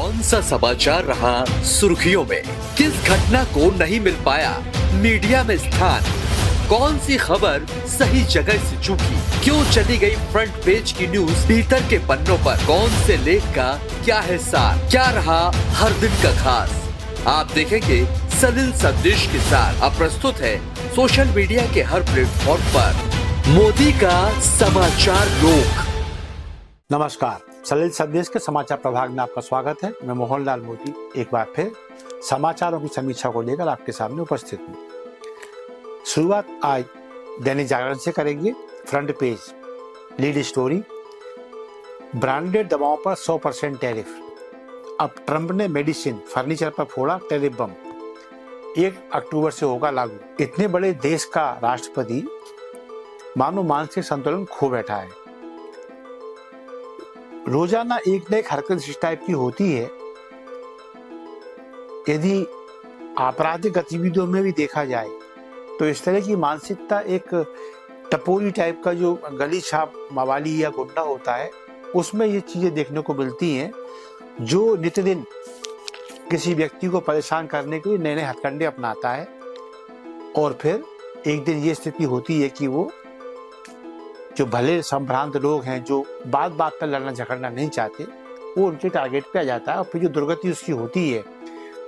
कौन सा समाचार रहा सुर्खियों में, किस घटना को नहीं मिल पाया मीडिया में स्थान, कौन सी खबर सही जगह से चूकी, क्यों चली गई फ्रंट पेज की न्यूज भीतर के पन्नों पर, कौन से लेख का क्या है सार, क्या रहा हर दिन का खास, आप देखेंगे सलिल संदेश के साथ। अब प्रस्तुत है सोशल मीडिया के हर प्लेटफॉर्म पर मोदी का समाचार रोक। नमस्कार, सलिल संदेश के समाचार प्रभाग में आपका स्वागत है। मैं मोहनलाल मोदी एक बार फिर समाचारों की समीक्षा को लेकर आपके सामने उपस्थित हूँ। शुरुआत आज दैनिक जागरण से करेंगे। Front page lead story, branded दवाओं पर 100% टैरिफ। अब ट्रंप ने मेडिसिन फर्नीचर पर फोड़ा टैरिफ बम, 1 अक्टूबर से होगा लागू। इतने बड़े देश का राष्ट्रपति मानो मानसिक संतुलन खो बैठा है। रोजाना एक न एक हरकत इस टाइप की होती है। यदि आपराधिक गतिविधियों में भी देखा जाए तो इस तरह की मानसिकता एक टपोरी टाइप का जो गली छाप मवाली या गुंडा होता है, उसमें ये चीजें देखने को मिलती हैं, जो नित्यदिन किसी व्यक्ति को परेशान करने के लिए नए नए हथकंडे अपनाता है और फिर एक दिन ये स्थिति होती है कि वो जो भले संभ्रांत लोग हैं, जो बात बात पर लड़ना झगड़ना नहीं चाहते, वो उनके टारगेट पे आ जाता है और फिर जो दुर्गति उसकी होती है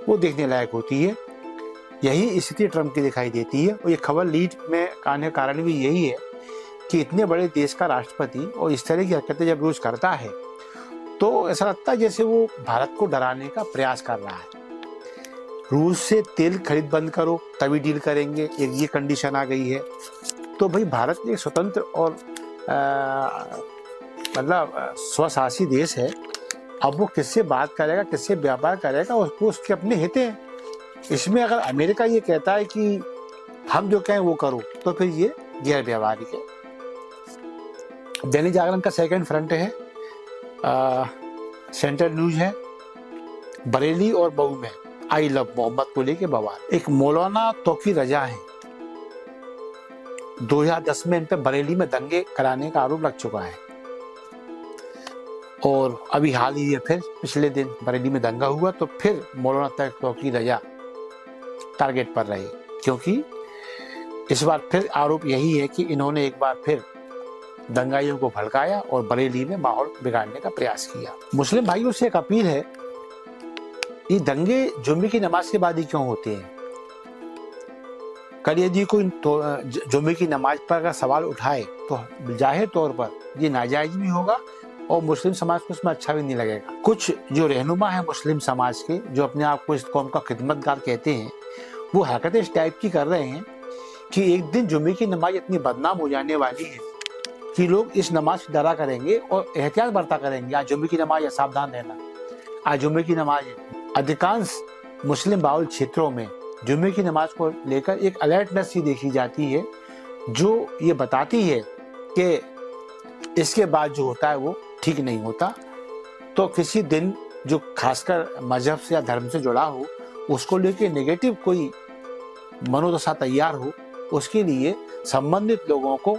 वो देखने लायक होती है। यही स्थिति ट्रंप की दिखाई देती है और ये खबर लीड में आने का कारण भी यही है कि इतने बड़े देश का राष्ट्रपति और इस तरह की हरकतें जब रोज करता है तो ऐसा लगता है जैसे वो भारत को डराने का प्रयास कर रहा है। रूस से तेल खरीद बंद करो तभी डील करेंगे, एक ये कंडीशन आ गई है। तो भाई भारत एक स्वतंत्र और मतलब स्वशासी देश है। अब वो किससे बात करेगा, किससे व्यापार करेगा, उसको उसके अपने हित हैं। इसमें अगर अमेरिका ये कहता है कि हम जो कहें वो करो, तो फिर ये गैर व्यावहारिक है। दैनिक जागरण का सेकंड फ्रंट है, सेंट्रल न्यूज है, बरेली और बहू में आई लव मोहम्मद को लेके बवाल। एक मौलाना तौकी रजा है, 2010 में इन पर बरेली में दंगे कराने का आरोप लग चुका है और अभी हाल ही फिर पिछले दिन बरेली में दंगा हुआ तो फिर मौलाना तौकी रजा टारगेट पर रहे, क्योंकि इस बार फिर आरोप यही है कि इन्होंने एक बार फिर दंगाइयों को भड़काया और बरेली में माहौल बिगाड़ने का प्रयास किया। मुस्लिम भाइयों से एक अपील है, ये दंगे जुम्मे की नमाज के बाद ही क्यों होते हैं? कल यदि कोई जुम्मे की नमाज पर अगर सवाल उठाए तो जाहिर तौर पर ये नाजायज भी होगा और मुस्लिम समाज को उसमें अच्छा भी नहीं लगेगा। कुछ जो रहनुमा है मुस्लिम समाज के, जो अपने आप को इस कौम का खिदमतगार कहते हैं, वो हरकतें इस टाइप की कर रहे हैं कि एक दिन जुम्मे की नमाज इतनी बदनाम हो जाने वाली है कि लोग इस नमाज से डरा करेंगे और एहतियात बरता करेंगे। आज जुम्मे की नमाज है, सावधान रहना, आज जुम्मे की नमाज है। अधिकांश मुस्लिम बाहुल क्षेत्रों में जुम्मे की नमाज को लेकर एक अलर्टनेस ही देखी जाती है, जो ये बताती है कि इसके बाद जो होता है वो ठीक नहीं होता। तो किसी दिन जो खासकर मजहब से या धर्म से जुड़ा हो, उसको लेके नेगेटिव कोई मनोदशा तैयार हो, उसके लिए संबंधित लोगों को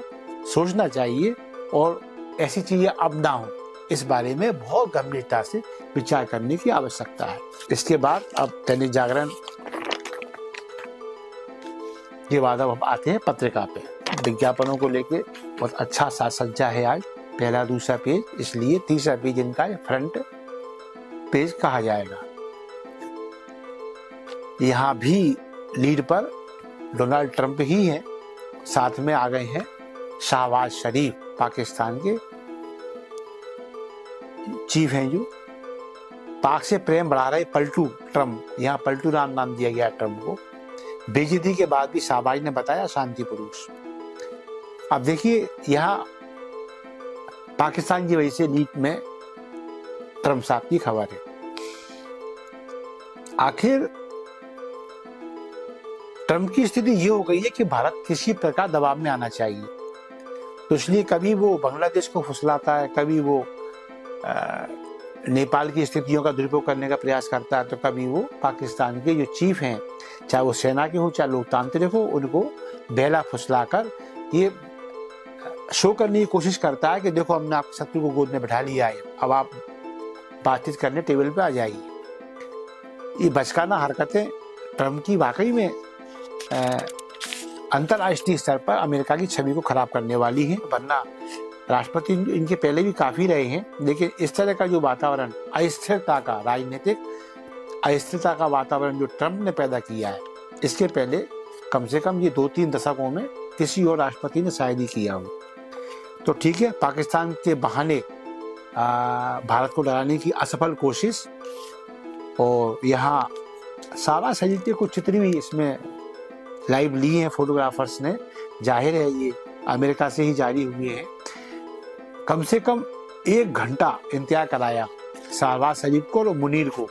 सोचना चाहिए और ऐसी चीजें अब ना हो, इस बारे में बहुत गंभीरता से विचार करने की आवश्यकता है। इसके बाद अब दैनिक जागरण के बाद अब हम आते हैं पत्रिका पे। विज्ञापनों को लेके बहुत अच्छा साज सज्जा है आज, पहला दूसरा पेज, इसलिए तीसरा पेज इनका फ्रंट पेज कहा जाएगा। यहाँ भी लीड पर डोनाल्ड ट्रंप ही है, साथ में आ गए हैं शहबाज शरीफ, पाकिस्तान के चीफ हैं, जो पाक से प्रेम बढ़ा रहे पलटू ट्रंप। यहाँ पलटू नाम दिया गया ट्रंप को। बेइज्जती के बाद भी शहबाज ने बताया शांति पुरुष। अब देखिए, यहाँ पाकिस्तान की वजह से लीक में ट्रंप साहब की खबर है। आखिर ट्रंप की स्थिति ये हो गई है कि भारत किसी प्रकार दबाव में आना चाहिए, तो इसलिए कभी वो बांग्लादेश को फुसलाता है, कभी वो नेपाल की स्थितियों का दुरुपयोग करने का प्रयास करता है, तो कभी वो पाकिस्तान के जो चीफ हैं, चाहे वो सेना के हो चाहे लोकतांत्रिक हो, उनको बहला फुसलाकर ये शो करने की कोशिश करता है कि देखो हमने आपके शत्रु को गोद में बैठा लिया है, अब आप बातचीत करने टेबल पे आ जाएगी। ये बचकाना हरकतें ट्रम्प की वाकई में अंतर्राष्ट्रीय स्तर पर अमेरिका की छवि को खराब करने वाली है। वरना राष्ट्रपति इनके पहले भी काफी रहे हैं, लेकिन इस तरह का जो वातावरण अस्थिरता का, राजनीतिक अस्थिरता का वातावरण जो ट्रम्प ने पैदा किया है, इसके पहले कम से कम ये 2-3 दशकों में किसी और राष्ट्रपति ने शायद ही किया हो। तो ठीक है, पाकिस्तान के बहाने भारत को डराने की असफल कोशिश, और यहाँ सारा शरीर के कुछ चित्र भी इसमें लाइव लिए हैं फोटोग्राफर्स ने। जाहिर है ये अमेरिका से ही जारी हुए हैं। कम से कम 1 घंटा इंतजार कराया शहबाज शरीफ को और मुनीर को,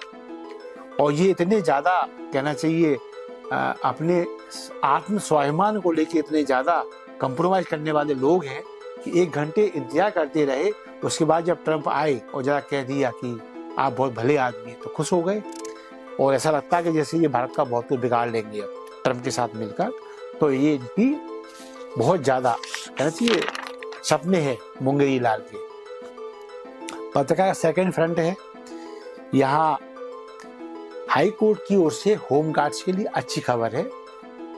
और ये इतने ज़्यादा कहना चाहिए अपने आत्म स्वाभिमान को लेके इतने ज़्यादा कंप्रोमाइज़ करने वाले लोग हैं कि 1 घंटे इंतजार करते रहे। उसके बाद जब ट्रम्प आए और जरा कह दिया कि आप बहुत भले आदमी हैं, तो खुश हो गए, और ऐसा लगता है कि जैसे ये भारत का बहुत कुछ बिगाड़ लेंगे अब ट्रम्प के साथ मिलकर। तो ये इनकी बहुत ज़्यादा कहना चाहिए सपने हैं मुंगेरी लाल के। पत्रकार सेकंड फ्रंट है, यहाँ हाई कोर्ट की ओर से होम गार्ड्स के लिए अच्छी खबर है,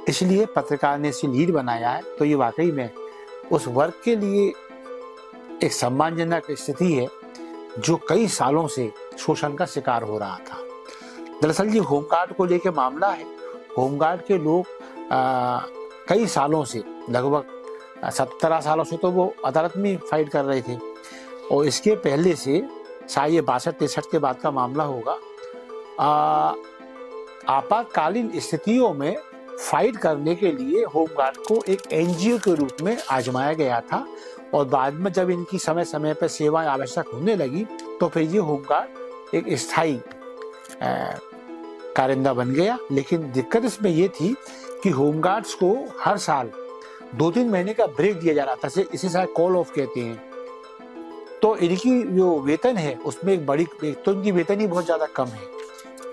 इसलिए पत्रकार ने इसे लीड बनाया है। तो ये वाकई में उस वर्ग के लिए एक सम्मानजनक स्थिति है जो कई सालों से शोषण का शिकार हो रहा था। दरअसल ये होमगार्ड को लेकर मामला है। होमगार्ड के लोग कई सालों से, लगभग 17 सालों से तो वो अदालत में फाइट कर रहे थे, और इसके पहले से शायद ये 62-63 के बाद का मामला होगा। आपातकालीन स्थितियों में फाइट करने के लिए होमगार्ड को एक एनजीओ के रूप में आजमाया गया था, और बाद में जब इनकी समय समय पर सेवाएं आवश्यक होने लगी तो फिर ये होमगार्ड एक स्थायी कारिंदा बन गया। लेकिन दिक्कत इसमें ये थी कि होमगार्ड्स को हर साल 2-3 महीने का ब्रेक दिया जा रहा था, इसे शायद कॉल ऑफ कहते हैं। तो इनकी जो वेतन है उसमें एक तो इनकी वेतन ही बहुत ज़्यादा कम है,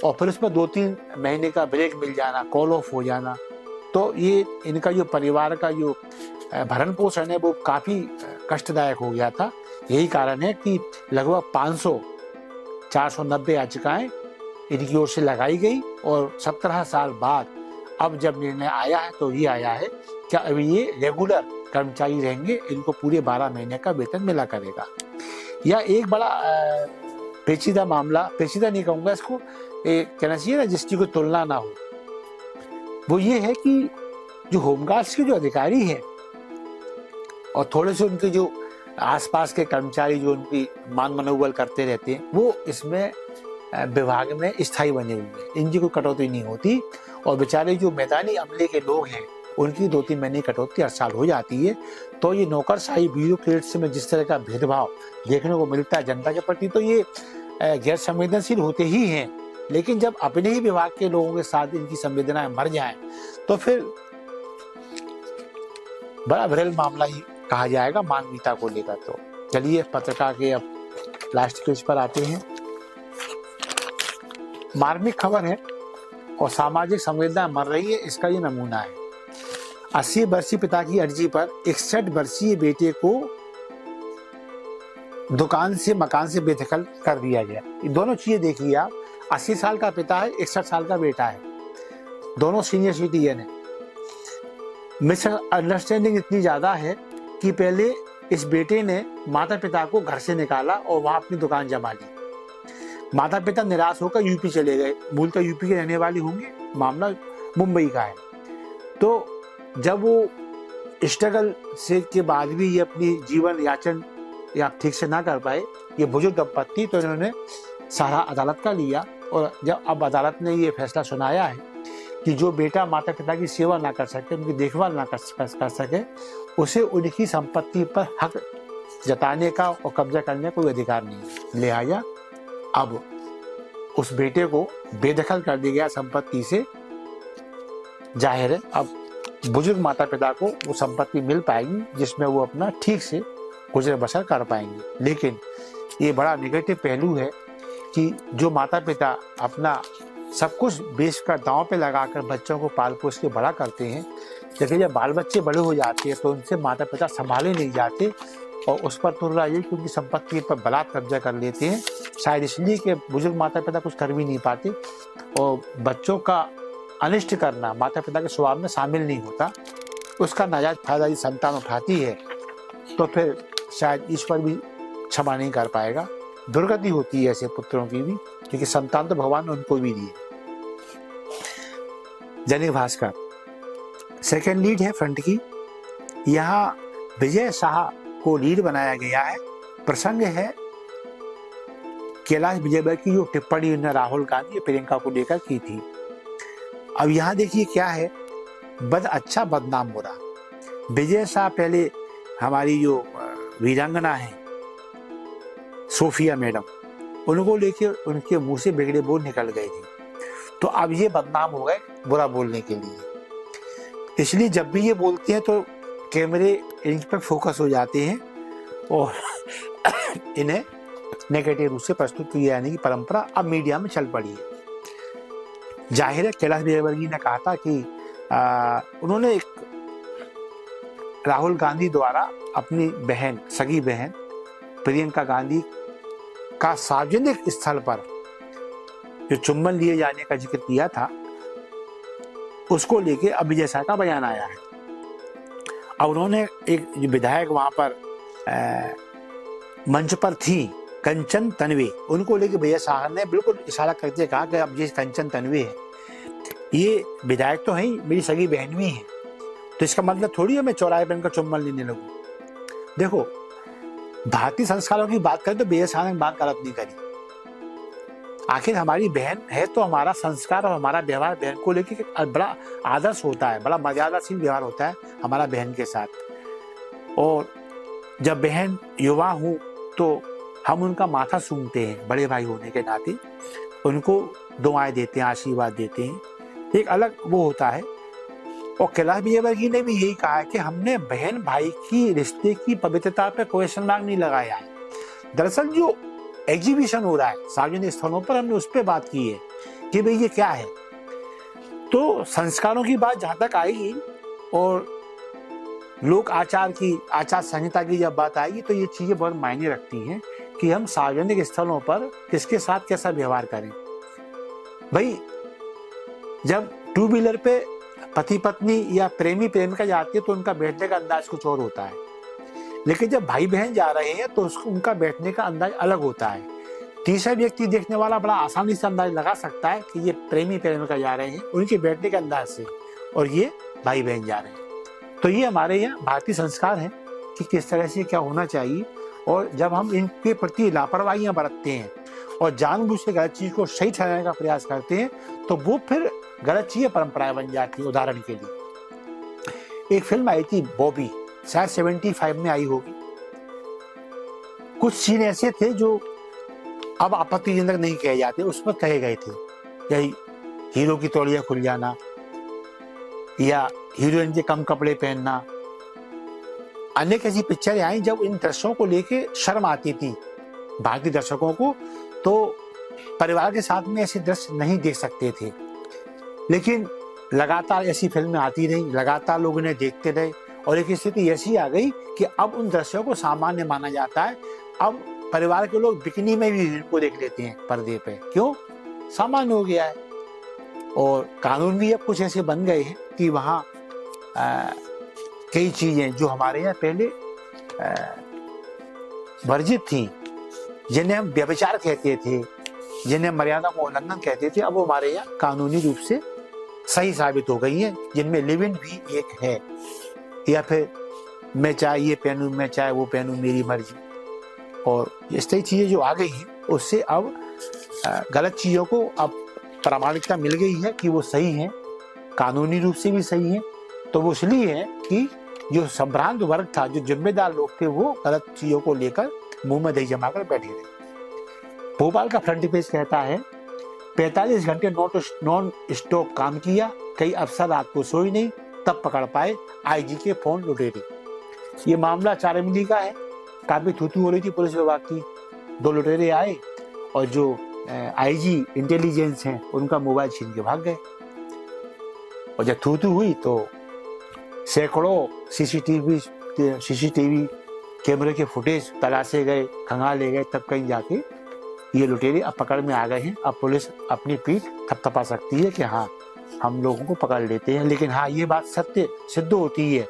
और फिर उसमें 2-3 महीने का ब्रेक मिल जाना, कॉल ऑफ हो जाना, तो ये इनका जो परिवार का जो भरण पोषण है वो काफ़ी कष्टदायक हो गया था। यही कारण है कि लगभग 490 याचिकाएं इनकी ओर से लगाई गई, और 17 साल बाद अब जब निर्णय आया है तो ये आया है कि अब ये रेगुलर कर्मचारी रहेंगे, इनको पूरे 12 महीने का वेतन मिला करेगा। यह एक बड़ा पेचीदा मामला, पेचीदा नहीं कहूँगा इसको, कहना चाहिए ना जिसकी कोई तुलना ना हो, वो ये है कि जो होमगार्ड्स के जो अधिकारी हैं और थोड़े से उनके जो आसपास के कर्मचारी जो उनकी मान मनोबल करते रहते हैं, वो इसमें विभाग में स्थायी बने हुए हैं, इनकी कोई कटौती नहीं होती। और बेचारे जो मैदानी अमले के लोग हैं उनकी 2-3 महीने की कटौती हर साल हो जाती है। तो ये नौकरशाही ब्यूरोक्रेट्स में जिस तरह का भेदभाव देखने को मिलता है जनता के प्रति, तो ये गैर संवेदनशील होते ही हैं। लेकिन जब अपने ही विभाग के लोगों के साथ इनकी संवेदनाएं मर जाएं तो फिर बड़ा विरल मामला ही कहा जाएगा मानवीयता को लेकर। तो चलिए पत्रकार के अब लास्ट पेज पर आते हैं। मार्मिक खबर है और सामाजिक संवेदना मर रही है, इसका ये नमूना है। 80 वर्षीय पिता की अर्जी पर 61 वर्षीय बेटे को दुकान से, मकान से बेदखल कर दिया गया। ये दोनों चीजें देखिए आप, 80 साल का पिता है, 61 साल का बेटा है, दोनों सीनियर सिटीजन है। मिसअंडरस्टैंडिंग इतनी ज्यादा है कि पहले इस बेटे ने माता पिता को घर से निकाला और वहां अपनी दुकान जमा ली। माता पिता निराश होकर यूपी चले गए, मूलतः यूपी के रहने वाले होंगे, मामला मुंबई का है। तो जब वो स्ट्रगल से के बाद भी ये अपनी जीवन याचन या ठीक से ना कर पाए, ये बुजुर्ग दंपत्ति, तो इन्होंने सहारा अदालत का लिया। और जब अब अदालत ने ये फैसला सुनाया है कि जो बेटा माता पिता की सेवा ना कर सके, उनकी देखभाल ना कर सके, उसे उनकी संपत्ति पर हक जताने का और कब्जा करने का कोई अधिकार नहीं। लिहाजा अब उस बेटे को बेदखल कर दिया गया संपत्ति से। जाहिर है अब बुजुर्ग माता पिता को वो संपत्ति मिल पाएगी जिसमें वो अपना ठीक से गुजर बसर कर पाएंगे। लेकिन ये बड़ा निगेटिव पहलू है कि जो माता पिता अपना सब कुछ बेच कर दांव पे लगाकर बच्चों को पाल पोस के बड़ा करते हैं, लेकिन जब बाल बच्चे बड़े हो जाते हैं तो उनसे माता पिता संभाले नहीं जाते और उस पर तुर्रा ये कि उनकी संपत्ति पर बलात् कब्जा कर लेते हैं। शायद इसलिए कि बुजुर्ग माता पिता कुछ कर भी नहीं पाते और बच्चों का अनिष्ट करना माता पिता के स्वभाव में शामिल नहीं होता। उसका नाजायज फायदा यदि संतान उठाती है तो फिर शायद ईश्वर भी क्षमा नहीं कर पाएगा। दुर्गति होती है ऐसे पुत्रों की भी, क्योंकि संतान तो भगवान ने उनको भी दिए। दैनिक भास्कर सेकेंड लीड है फ्रंट की। यहाँ विजय शाह को लीड बनाया गया है। प्रसंग है कैलाश विजयवर्गीय की जो टिप्पणी उन्होंने राहुल गांधी प्रियंका को लेकर की थी। अब यहाँ देखिए क्या है, बद अच्छा बदनाम हो रहा। विजय शाह पहले हमारी जो वीरांगना है सोफिया मैडम, उनको लेके उनके मुंह से बिगड़े बोल निकल गए थे, तो अब ये बदनाम हो गए बुरा बोलने के लिए। इसलिए जब भी ये बोलते हैं तो कैमरे इन पर फोकस हो जाते हैं और इन्हें नेगेटिव रूप से प्रस्तुत किए जाने की परंपरा अब मीडिया में चल पड़ी है। जाहिर है कैलाश विजयवर्गीय ने कहा था कि उन्होंने एक राहुल गांधी द्वारा अपनी बहन, सगी बहन प्रियंका गांधी का सार्वजनिक स्थल पर जो चुम्बन लिए जाने का जिक्र किया था, उसको लेके अब विजय शाह का बयान आया है। अब उन्होंने एक विधायक वहां पर मंच पर थी कंचन तन्वी, उनको लेके विजय शाह ने बिल्कुल इशारा करते कहा कि अब ये कंचन तन्वी है, ये विधायक तो है ही, मेरी सगी बहन भी है, तो इसका मतलब थोड़ी है मैं चौराहे पर इनका चुम्बन लेने लगूं। देखो, भारतीय संस्कारों की बात करें तो विजय शाह ने बात गलत नहीं करी। आखिर हमारी बहन है तो हमारा संस्कार और हमारा व्यवहार बहन को लेकर बड़ा आदर्श होता है, बड़ा मर्यादाशील व्यवहार होता है हमारा बहन के साथ। और जब बहन युवा हो तो हम उनका माथा सूंघते हैं, बड़े भाई होने के नाते उनको दुआएं देते हैं, आशीर्वाद देते हैं, एक अलग वो होता है। और कैलाश विजयवर्गीय ने भी यही कहा है कि हमने बहन भाई की रिश्ते की पवित्रता पे क्वेश्चन मार्क नहीं लगाया है। दरअसल जो एग्जीबिशन हो रहा है सार्वजनिक स्थलों पर, हमने उस पर बात की है कि भाई ये क्या है। तो संस्कारों की बात जहां तक आएगी और लोक आचार की, आचार संहिता की जब बात आएगी तो ये चीजें बहुत मायने रखती हैं कि हम सार्वजनिक स्थलों पर किसके साथ कैसा व्यवहार करें। भाई जब टू व्हीलर पे पति पत्नी या प्रेमी प्रेमिका जाती है तो उनका बैठने का अंदाज कुछ और होता है, लेकिन जब भाई बहन जा रहे हैं तो उनका बैठने का अंदाज अलग होता है। तीसरा व्यक्ति देखने वाला बड़ा आसानी से अंदाज लगा सकता है कि ये प्रेमी प्रेमिका जा रहे हैं उनके बैठने के अंदाज से, और ये भाई बहन जा रहे हैं। तो ये हमारे यहाँ भारतीय संस्कार है कि किस तरह से क्या होना चाहिए। और जब हम इनके प्रति लापरवाहियां बरतते हैं और जानबूझ के गलत चीज को सही ठहराने का प्रयास करते हैं तो वो फिर गलत चीजें परंपराएं बन जाती है। उदाहरण के लिए एक फिल्म आई थी बॉबी, शायद 75 में आई होगी। कुछ सीन ऐसे थे जो अब आपत्तिजनक नहीं कहे जाते, उस पर कहे गए थे, यही हीरो की तौलिया खुल जाना या हीरोइन के कम कपड़े पहनना। अनेक ऐसी पिक्चरें आई जब इन दृश्यों को लेके शर्म आती थी भारतीय दर्शकों को, तो परिवार के साथ में ऐसे दृश्य नहीं देख सकते थे। लेकिन लगातार ऐसी फिल्में आती रही, लगातार लोग इन्हें देखते रहे और एक स्थिति ऐसी आ गई कि अब उन दृश्यों को सामान्य माना जाता है। अब परिवार के लोग बिकनी में भी इनको देख लेते हैं पर्दे पे, क्यों? सामान्य हो गया है। और कानून भी अब कुछ ऐसे बन गए हैं कि वहाँ कई चीजें जो हमारे यहाँ पहले वर्जित थी, जिन्हें हम व्यभिचार कहते थे, जिन्हें मर्यादा का उल्लंघन कहते थे, अब वो हमारे यहाँ कानूनी रूप से सही साबित हो गई हैं, जिनमें लिव इन भी एक है। या फिर मैं चाहे ये पहनूं, मैं चाहे वो पहनूं, मेरी मर्जी। और इस तरह चीजें जो आ गई हैं उससे अब गलत चीजों को अब प्रामाणिकता मिल गई है कि वो सही है, कानूनी रूप से भी सही है। तो वो इसलिए है कि जो संभ्रांत वर्ग था, जो जिम्मेदार लोग थे, वो गलत चीजों को लेकर मुंह में दही जमाकर बैठे रहे। भोपाल का फ्रंट पेज कहता है 45 घंटे नॉन स्टॉप काम किया, कई अफसर रात को सोई नहीं, तब पकड़ पाए आईजी के फोन लुटेरे। ये मामला चारेमिली का है। काफी थूथू हो रही थी पुलिस विभाग की। 2 लुटेरे आए और जो आईजी इंटेलिजेंस हैं उनका मोबाइल छीन के भाग गए। और जब थूथू हुई तो सैकड़ों सीसीटीवी कैमरे के फुटेज तलाशे गए, खंगाले गए, तब कहीं जाके ये लुटेरे अब पकड़ में आ गए हैं, अब पुलिस अपनी पीठ थपथपा सकती है कि हाँ हम लोगों को पकड़ लेते हैं। लेकिन हाँ ये बात सत्य सिद्ध होती है,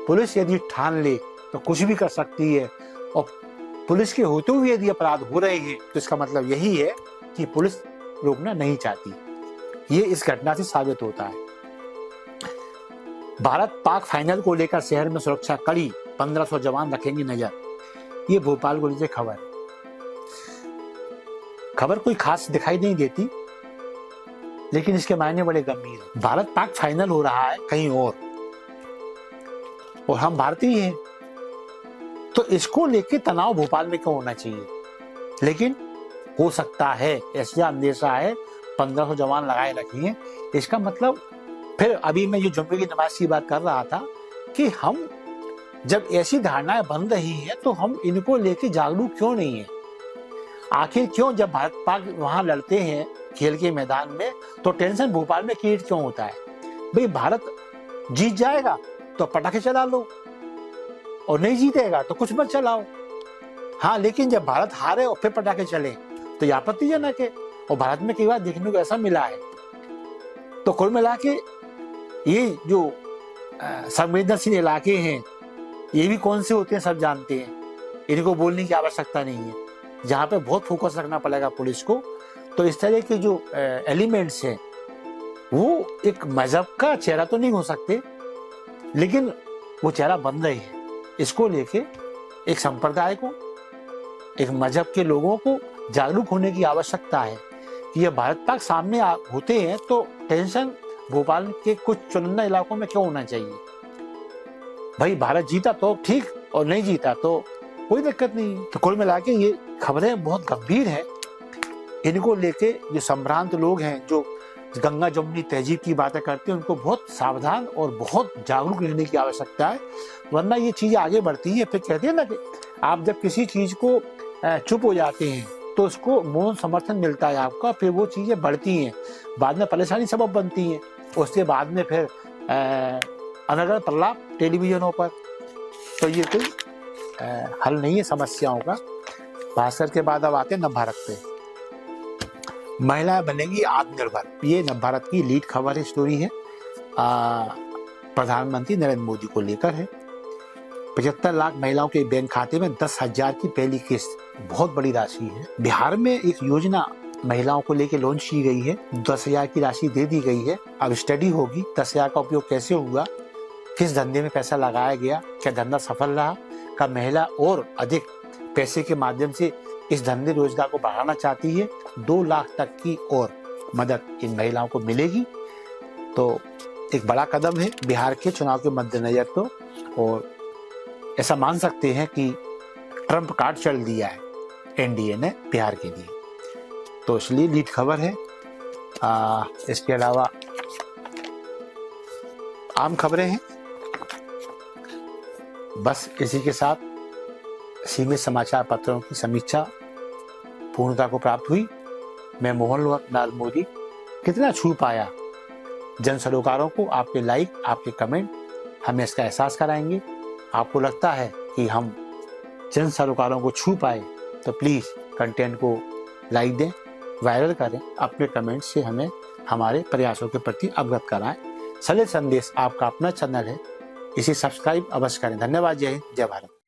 पुलिस यदि ठान ले तो कुछ भी कर सकती है, और पुलिस के होते हुए यदि अपराध हो रहे हैं तो इसका मतलब यही है कि पुलिस रोकना नहीं चाहती। ये इस घटना से साबित होता है। भारत पाक फाइनल को लेकर शहर में सुरक्षा कड़ी, 1500 जवान रखेंगे नजर। ये भोपाल को लीजिए खबर कोई खास दिखाई नहीं देती, लेकिन इसके मायने बड़े गंभीर हैं। भारत पाक फाइनल हो रहा है कहीं और हम भारतीय हैं, तो इसको लेके तनाव भोपाल में क्यों होना चाहिए? लेकिन हो सकता है, ऐसा अंदेशा है, 1500 जवान लगाए रखेंगे। इसका मतलब फिर अभी मैं जो जुम्मे की नमाज की बात कर रहा था कि हम जब ऐसी धारणाएं बन रही हैं तो हम इनको लेके जागरूक क्यों नहीं है? आखिर क्यों जब भारत पाक वहां लड़ते हैं खेल के मैदान में तो टेंशन भोपाल में क्रिएट क्यों होता है? भाई भारत जीत जाएगा तो पटाखे चला लो, और नहीं जीतेगा तो कुछ मत चलाओ। हाँ, लेकिन जब भारत हारे और फिर पटाखे चले तो ये आपत्तिजनक है। और भारत में कई बार देखने को ऐसा मिला है। तो कुल मिला के ये जो संवेदनशील इलाके हैं, ये भी कौन से होते हैं सब जानते हैं, इनको बोलने की आवश्यकता नहीं है, जहाँ पे बहुत फोकस रखना पड़ेगा पुलिस को। तो इस तरह के जो एलिमेंट्स हैं वो एक मजहब का चेहरा तो नहीं हो सकते, लेकिन वो चेहरा बन रहे हैं। इसको लेके एक संप्रदाय को, एक मजहब के लोगों को जागरूक होने की आवश्यकता है कि ये भारत पाक सामने होते हैं तो टेंशन भोपाल के कुछ चुनिंदा इलाकों में क्यों होना चाहिए? भाई भारत जीता तो ठीक, और नहीं जीता तो कोई दिक्कत नहीं है। तो कुल मिला के ये खबरें बहुत गंभीर हैं। इनको लेके जो संभ्रांत लोग हैं, जो गंगा जमुनी तहजीब की बातें करते हैं, उनको बहुत सावधान और बहुत जागरूक रहने की आवश्यकता है, वरना ये चीजें आगे बढ़ती है। फिर कहते हैं ना कि आप जब किसी चीज को चुप हो जाते हैं तो उसको मौन समर्थन मिलता है आपका, फिर वो चीजें बढ़ती हैं, बाद में परेशानी सबब बनती हैं। उसके बाद में फिर अनर्गल प्रलाप टेलीविजनों पर, तो ये कोई हल नहीं है समस्याओं का। भास्कर के बाद अब आते हैं नवभारत पे। महिलाएं बनेंगी आत्मनिर्भर, ये नवभारत की लीड खबर है, स्टोरी है, प्रधानमंत्री नरेंद्र मोदी को लेकर है। 75 लाख महिलाओं के बैंक खाते में 10,000 की पहली किस्त, बहुत बड़ी राशि है। बिहार में एक योजना महिलाओं को लेकर लॉन्च की गई है, 10,000 की राशि दे दी गई है। अब स्टडी होगी 10,000 का उपयोग कैसे हुआ, किस धंधे में पैसा लगाया गया, क्या धंधा सफल रहा, का महिला और अधिक पैसे के माध्यम से इस धंधे रोजगार को बढ़ाना चाहती है। 2 लाख तक की और मदद इन महिलाओं को मिलेगी। तो एक बड़ा कदम है बिहार के चुनाव के मद्देनजर। तो और ऐसा मान सकते हैं कि ट्रम्प कार्ड चल दिया है एनडीए ने बिहार के लिए, तो इसलिए लीड खबर है। इसके अलावा आम खबरें हैं। बस इसी के साथ सीमित समाचार पत्रों की समीक्षा पूर्णता को प्राप्त हुई। मैं मोहनलाल मोदी कितना छू पाया जन सरोकारों को, आपके लाइक, आपके कमेंट हमें इसका एहसास कराएंगे। आपको लगता है कि हम जन सरोकारों को छू पाए तो प्लीज कंटेंट को लाइक दें, वायरल करें, अपने कमेंट से हमें हमारे प्रयासों के प्रति अवगत कराएं। सले संदेश आपका अपना चैनल है, इसे सब्सक्राइब अवश्य करें। धन्यवाद। जय हिंद, जय भारत।